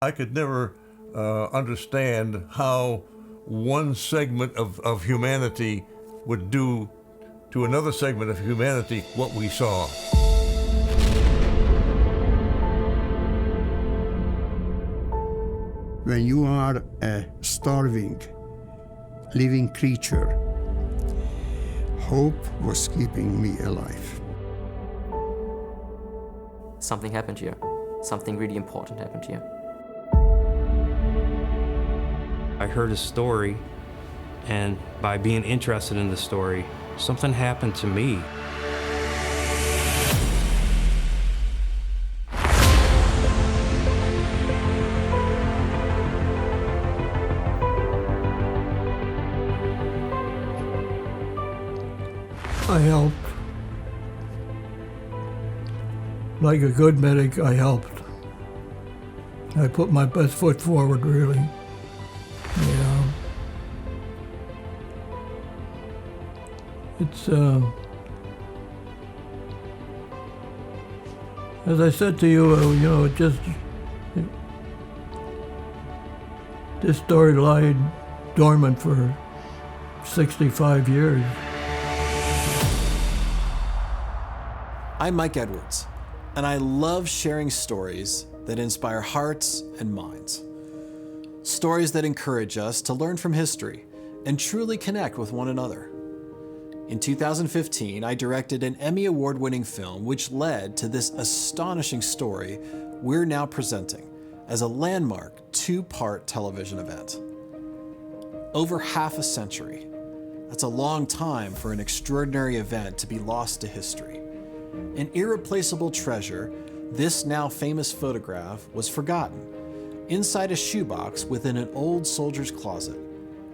I could never understand how one segment of humanity would do to another segment of humanity what we saw. When you are a starving, living creature, hope was keeping me alive. Something happened here. Something really important happened here. I heard a story, and by being interested in the story, something happened to me. I helped. Like a good medic, I helped. I put my best foot forward, really. Yeah. It's, as I said to you, this story lied dormant for 65 years. I'm Mike Edwards, and I love sharing stories that inspire hearts and minds. Stories that encourage us to learn from history and truly connect with one another. In 2015, I directed an Emmy Award-winning film which led to this astonishing story we're now presenting as a landmark 2-part television event. Over half a century. That's a long time for an extraordinary event to be lost to history. An irreplaceable treasure, this now famous photograph was forgotten inside a shoebox within an old soldier's closet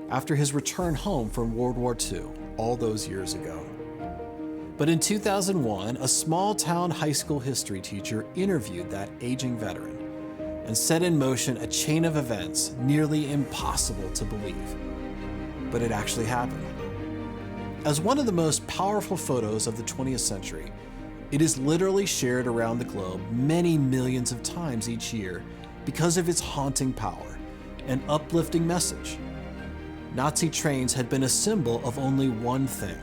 after his return home from World War II all those years ago. But in 2001, a small-town high school history teacher interviewed that aging veteran and set in motion a chain of events nearly impossible to believe. But it actually happened. As one of the most powerful photos of the 20th century, it is literally shared around the globe many millions of times each year because of its haunting power and uplifting message. Nazi trains had been a symbol of only one thing,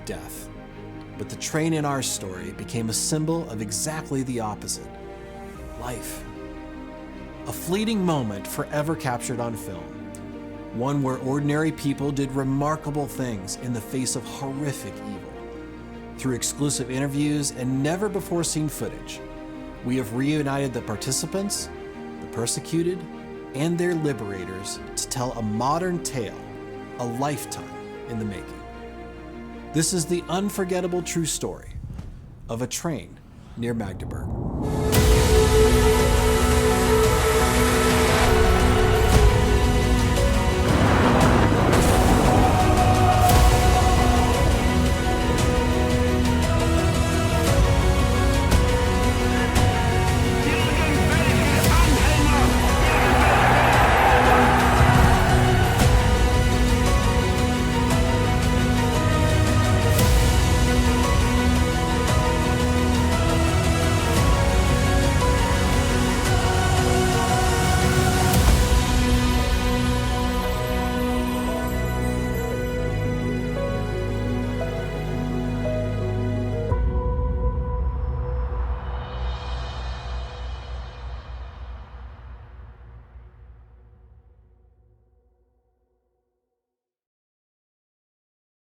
death. But the train in our story became a symbol of exactly the opposite, life. A fleeting moment forever captured on film. One where ordinary people did remarkable things in the face of horrific evil. Through exclusive interviews and never-before-seen footage, we have reunited the participants, the persecuted, and their liberators to tell a modern tale, a lifetime in the making. This is the unforgettable true story of a train near Magdeburg.